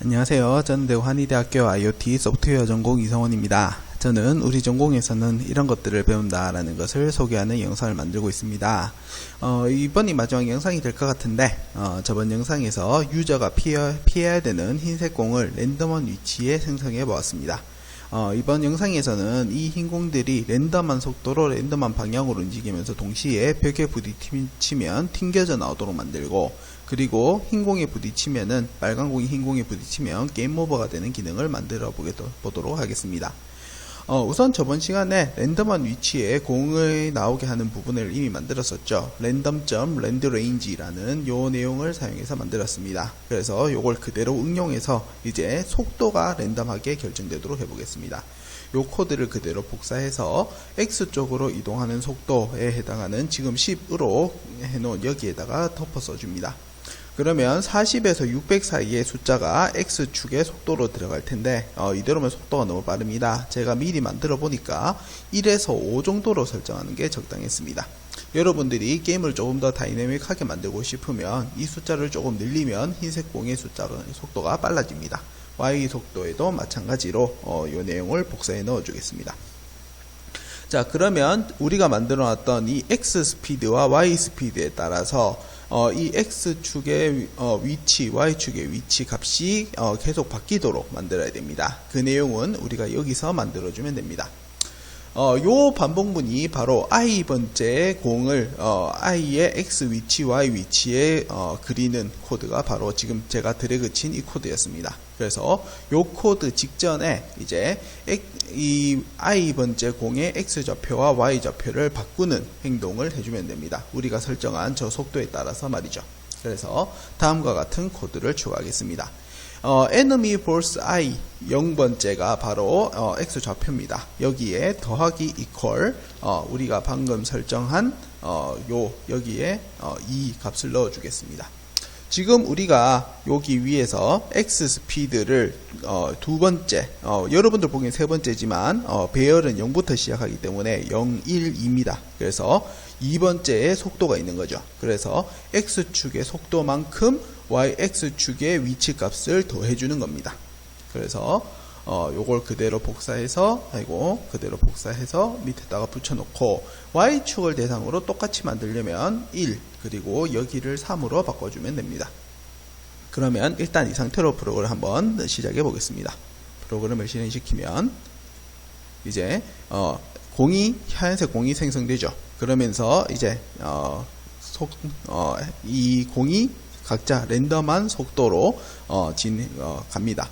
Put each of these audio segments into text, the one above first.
안녕하세요. 저는 대구 한의대학교 IoT 소프트웨어 전공 이성원입니다. 저는 우리 전공에서는 이런 것들을 배운다라는 것을 소개하는 영상을 만들고 있습니다. 이번이 마지막 영상이 될 것 같은데 저번 영상에서 유저가 피해야 되는 흰색 공을 랜덤한 위치에 생성해 보았습니다. 이번 영상에서는 이 흰 공들이 랜덤한 속도로 랜덤한 방향으로 움직이면서 동시에 벽에 부딪히면 튕겨져 나오도록 만들고, 그리고 흰 공에 부딪히면은 빨간 공이 흰 공에 부딪히면 게임 오버가 되는 기능을 만들어 보도록 하겠습니다. 우선 저번 시간에 랜덤한 위치에 공을 나오게 하는 부분을 이미 만들었었죠. random.landrange라는 요 내용을 사용해서 만들었습니다. 그래서 요걸 그대로 응용해서 이제 속도가 랜덤하게 결정되도록 해보겠습니다. 요 코드를 그대로 복사해서 X쪽으로 이동하는 속도에 해당하는 지금 10으로 해놓은 여기에다가 덮어 써줍니다. 그러면 40에서 600 사이의 숫자가 X축의 속도로 들어갈 텐데 이대로면 속도가 너무 빠릅니다. 제가 미리 만들어 보니까 1에서 5 정도로 설정하는 게 적당했습니다. 여러분들이 게임을 조금 더 다이내믹하게 만들고 싶으면 이 숫자를 조금 늘리면 흰색 공의 속도가 빨라집니다. Y 속도에도 마찬가지로 이 내용을 복사해 넣어 주겠습니다. 자, 그러면 우리가 만들어 놨던 이 X 스피드와 Y 스피드에 따라서 이 X축의 위치, Y축의 위치 값이 계속 바뀌도록 만들어야 됩니다. 그 내용은 우리가 여기서 만들어주면 됩니다. 요 반복문이 바로 i번째 공을 i의 x 위치, y 위치에 그리는 코드가 바로 지금 제가 드래그 친 이 코드였습니다. 그래서 요 코드 직전에 이제 이 i번째 공의 x 좌표와 y 좌표를 바꾸는 행동을 해주면 됩니다. 우리가 설정한 저 속도에 따라서 말이죠. 그래서 다음과 같은 코드를 추가하겠습니다. enemy force i 0번째가 바로 x 좌표입니다. 여기에 더하기 equal 우리가 방금 설정한 여기에 2 값을 넣어 주겠습니다. 지금 우리가 여기 위에서 x 스피드를 두 번째, 여러분들 보기엔 세 번째지만 배열은 0부터 시작하기 때문에 0, 1, 2입니다. 그래서 2번째에 속도가 있는 거죠. 그래서 x축의 속도만큼 yx축의 위치 값을 더해주는 겁니다. 그래서 요걸 그대로 복사해서 밑에다가 붙여놓고 y축을 대상으로 똑같이 만들려면 1 그리고 여기를 3으로 바꿔주면 됩니다. 그러면 일단 이 상태로 프로그램을 한번 시작해 보겠습니다. 프로그램을 실행시키면 이제 하얀색 공이 생성되죠. 그러면서 이제 이 공이 각자 랜덤한 속도로 갑니다.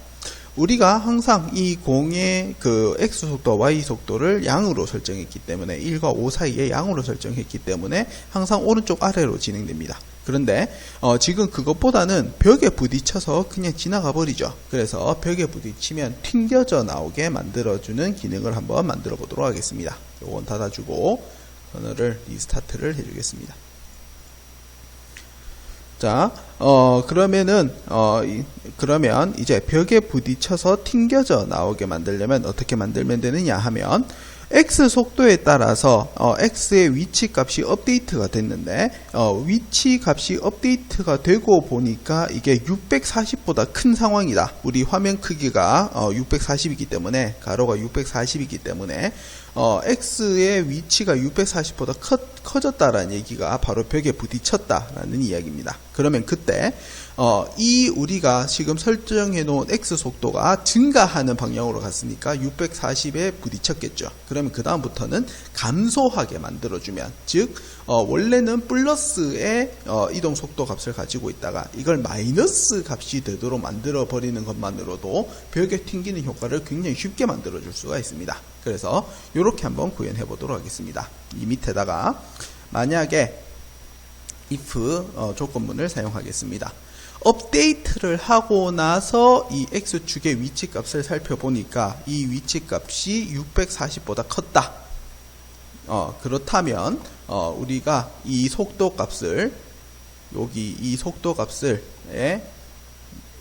우리가 항상 이 공의 그 x 속도와 y 속도를 양으로 설정했기 때문에 1과 5 사이에 양으로 설정했기 때문에 항상 오른쪽 아래로 진행됩니다. 그런데 지금 그것보다는 벽에 부딪혀서 그냥 지나가 버리죠. 그래서 벽에 부딪히면 튕겨져 나오게 만들어주는 기능을 한번 만들어 보도록 하겠습니다. 요건 닫아주고 커널을 리스타트를 해주겠습니다. 자, 그러면 이제 벽에 부딪혀서 튕겨져 나오게 만들려면 어떻게 만들면 되느냐 하면 x 속도에 따라서 x의 위치 값이 업데이트가 됐는데 위치 값이 업데이트가 되고 보니까 이게 640보다 큰 상황이다. 우리 화면 크기가 640이기 때문에 가로가 640이기 때문에 x의 위치가 640보다 커졌다라는 얘기가 바로 벽에 부딪혔다라는 이야기입니다. 그러면 그때 이 우리가 지금 설정해 놓은 x 속도가 증가하는 방향으로 갔으니까 640에 부딪혔겠죠. 그러면 그 다음부터는 감소하게 만들어주면, 즉 원래는 플러스의 이동 속도 값을 가지고 있다가 이걸 마이너스 값이 되도록 만들어 버리는 것만으로도 벽에 튕기는 효과를 굉장히 쉽게 만들어 줄 수가 있습니다. 그래서 이렇게 한번 구현해 보도록 하겠습니다. 이 밑에다가 만약에 if 조건문을 사용하겠습니다. 업데이트를 하고 나서 이 x축의 위치 값을 살펴보니까 이 위치 값이 640보다 컸다. 그렇다면 우리가 이 속도 값을 이 속도 값을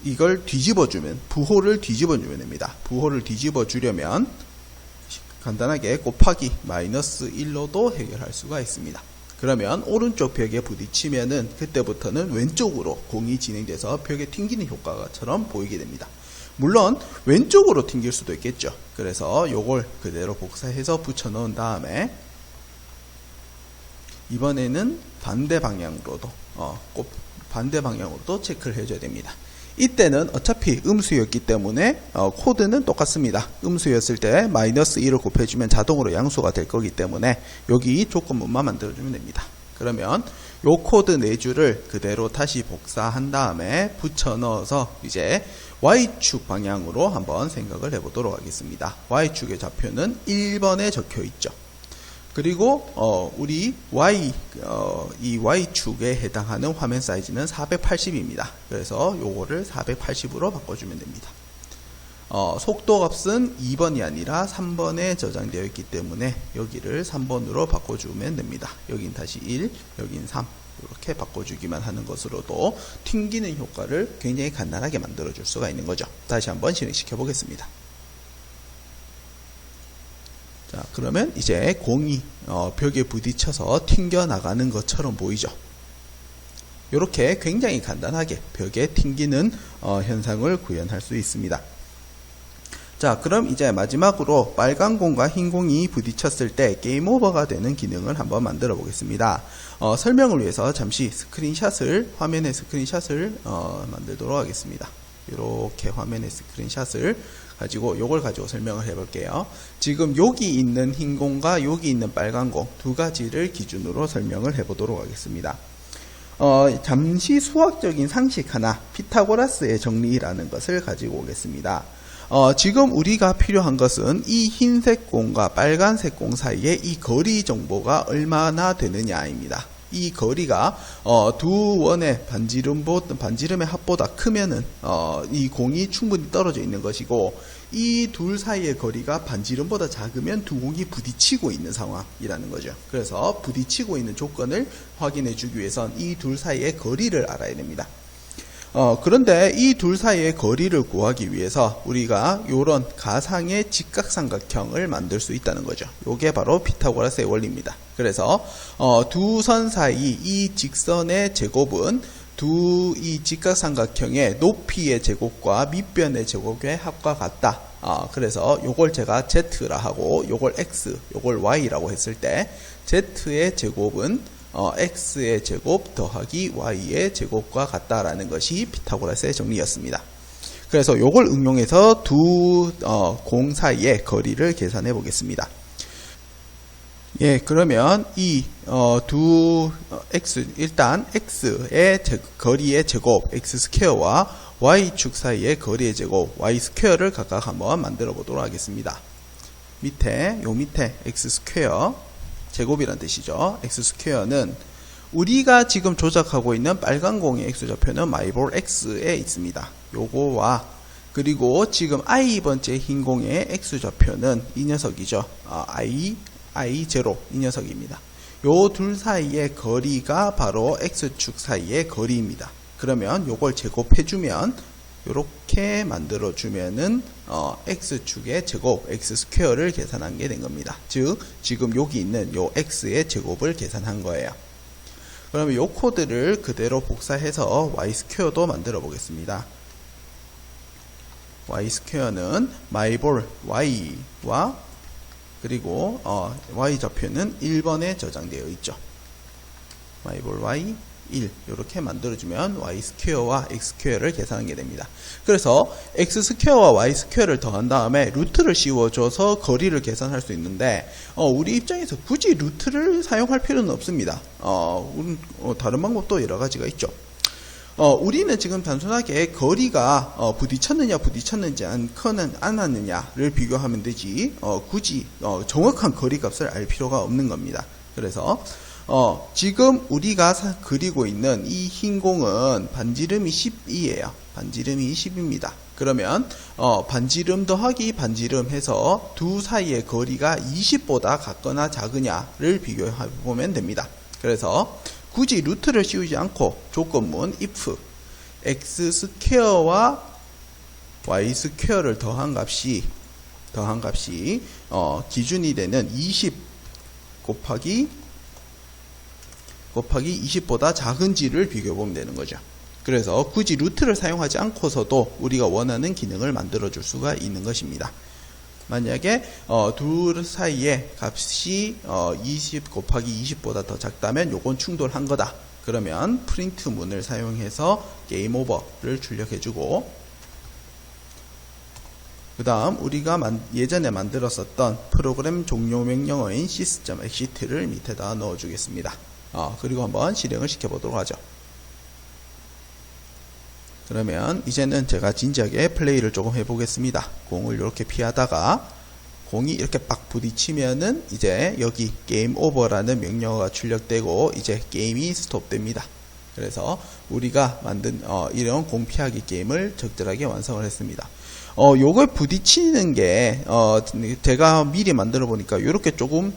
이걸 뒤집어주면, 부호를 뒤집어주면 됩니다. 부호를 뒤집어주려면 간단하게 곱하기 -1로도 해결할 수가 있습니다. 그러면 오른쪽 벽에 부딪히면은 그때부터는 왼쪽으로 공이 진행돼서 벽에 튕기는 효과처럼 보이게 됩니다. 물론 왼쪽으로 튕길 수도 있겠죠. 그래서 요걸 그대로 복사해서 붙여 넣은 다음에 이번에는 반대 방향으로도 꼭 반대 방향으로도 체크를 해줘야 됩니다. 이때는 어차피 음수였기 때문에 코드는 똑같습니다. 음수였을 때 마이너스 1을 곱해주면 자동으로 양수가 될 거기 때문에 여기 조건문만 만들어주면 됩니다. 그러면 요 코드 4줄을 그대로 다시 복사한 다음에 붙여 넣어서 이제 Y축 방향으로 한번 생각을 해보도록 하겠습니다. Y축의 좌표는 1번에 적혀 있죠. 그리고 우리 이 Y축에 해당하는 화면 사이즈는 480입니다. 그래서 요거를 480으로 바꿔주면 됩니다. 속도 값은 2번이 아니라 3번에 저장되어 있기 때문에 여기를 3번으로 바꿔주면 됩니다. 여긴 다시 1, 여긴 3 이렇게 바꿔주기만 하는 것으로도 튕기는 효과를 굉장히 간단하게 만들어줄 수가 있는 거죠. 다시 한번 실행시켜 보겠습니다. 자, 그러면 이제 공이 벽에 부딪혀서 튕겨 나가는 것처럼 보이죠. 이렇게 굉장히 간단하게 벽에 튕기는 현상을 구현할 수 있습니다. 자, 그럼 이제 마지막으로 빨간 공과 흰 공이 부딪혔을 때 게임 오버가 되는 기능을 한번 만들어 보겠습니다. 설명을 위해서 잠시 화면의 스크린샷을 만들도록 하겠습니다. 이렇게 화면의 스크린샷을 가지고 요걸 가지고 설명을 해 볼게요. 지금 여기 있는 흰 공과 여기 있는 빨간 공 두 가지를 기준으로 설명을 해 보도록 하겠습니다. 잠시 수학적인 상식 하나, 피타고라스의 정리라는 것을 가지고 오겠습니다. 지금 우리가 필요한 것은 이 흰색 공과 빨간색 공 사이에 이 거리 정보가 얼마나 되느냐입니다. 이 거리가 두 원의 반지름의 합보다 크면은 이 공이 충분히 떨어져 있는 것이고, 이 둘 사이의 거리가 반지름보다 작으면 두 공이 부딪히고 있는 상황이라는 거죠. 그래서 부딪히고 있는 조건을 확인해 주기 위해선 이 둘 사이의 거리를 알아야 됩니다. 그런데 이 둘 사이의 거리를 구하기 위해서 우리가 이런 가상의 직각삼각형을 만들 수 있다는 거죠. 이게 바로 피타고라스의 원리입니다. 그래서 두 선 사이 이 직선의 제곱은 이 직각삼각형의 높이의 제곱과 밑변의 제곱의 합과 같다. 그래서 요걸 제가 Z라 하고 요걸 X, 요걸 Y라고 했을 때 Z의 제곱은 X의 제곱 더하기 Y의 제곱과 같다라는 것이 피타고라스의 정리였습니다. 그래서 요걸 응용해서 두 공 사이의 거리를 계산해 보겠습니다. 예, 그러면 이 일단 X의 거리의 제곱 X 스퀘어와 Y축 사이의 거리의 제곱 Y 스퀘어를 각각 한번 만들어 보도록 하겠습니다. 밑에 X 스퀘어 제곱이란 뜻이죠. X 스퀘어는 우리가 지금 조작하고 있는 빨간 공의 X좌표는 마이볼 X에 있습니다. 요거와 그리고 지금 I번째 흰 공의 X좌표는 이 녀석이죠. I0 이 녀석입니다. 요 둘 사이의 거리가 바로 X축 사이의 거리입니다. 그러면 요걸 제곱해주면 요렇게 만들어주면은 X축의 제곱 X 스퀘어를 계산한 게 된 겁니다. 즉 지금 여기 있는 요 X의 제곱을 계산한 거예요. 그러면 요 코드를 그대로 복사해서 Y 스퀘어도 만들어 보겠습니다. Y 스퀘어는 마이볼 Y와 그리고 Y 좌표는 1번에 저장되어 있죠. 마이볼 Y 1 이렇게 만들어주면 Y 스퀘어와 X 스퀘어를 계산하게 됩니다. 그래서 X 스퀘어와 Y 스퀘어를 더한 다음에 루트를 씌워줘서 거리를 계산할 수 있는데 우리 입장에서 굳이 루트를 사용할 필요는 없습니다. 다른 방법도 여러 가지가 있죠. 우리는 지금 단순하게 거리가 부딪혔는지 않았느냐를 비교하면 되지 굳이 정확한 거리 값을 알 필요가 없는 겁니다. 그래서 지금 우리가 그리고 있는 이 흰 공은 반지름이 10이에요. 반지름이 10입니다. 그러면 반지름 더하기 반지름 해서 두 사이의 거리가 20보다 같거나 작으냐를 비교해 보면 됩니다. 그래서 굳이 루트를 씌우지 않고 조건문 if x 스퀘어와 y 스퀘어를 더한 값이 기준이 되는 20 곱하기 곱하기 20보다 작은지를 비교해 보면 되는 거죠. 그래서 굳이 루트를 사용하지 않고서도 우리가 원하는 기능을 만들어 줄 수가 있는 것입니다. 만약에 둘 사이에 값이 20 곱하기 20보다 더 작다면 요건 충돌한 거다. 그러면 프린트 문을 사용해서 게임 오버를 출력해주고, 그 다음 우리가 예전에 만들었었던 프로그램 종료 명령어인 sys.exit를 밑에다 넣어주겠습니다. 그리고 한번 실행을 시켜보도록 하죠. 그러면 이제는 제가 진지하게 플레이를 조금 해보겠습니다. 공을 이렇게 피하다가 공이 이렇게 빡 부딪히면은 이제 여기 게임 오버라는 명령어가 출력되고 이제 게임이 스톱됩니다. 그래서 우리가 만든 이런 공 피하기 게임을 적절하게 완성을 했습니다. 요걸 부딪히는 게 제가 미리 만들어 보니까 이렇게 조금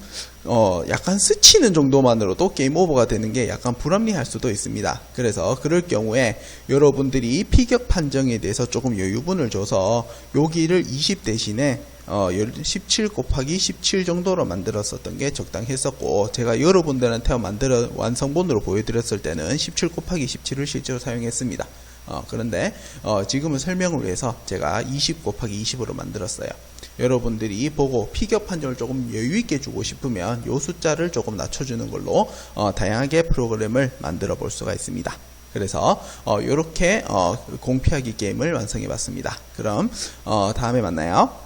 약간 스치는 정도만으로도 게임 오버가 되는 게 약간 불합리할 수도 있습니다. 그래서 그럴 경우에 여러분들이 피격 판정에 대해서 조금 여유분을 줘서 여기를 20 대신에 17 곱하기 17 정도로 만들었었던 게 적당했었고, 제가 여러분들한테 완성본으로 보여드렸을 때는 17 곱하기 17을 실제로 사용했습니다. 그런데 지금은 설명을 위해서 제가 20 곱하기 20으로 만들었어요. 여러분들이 보고 피격 판정을 조금 여유있게 주고 싶으면 이 숫자를 조금 낮춰주는 걸로 다양하게 프로그램을 만들어 볼 수가 있습니다. 그래서 이렇게 공 피하기 게임을 완성해 봤습니다. 그럼 다음에 만나요.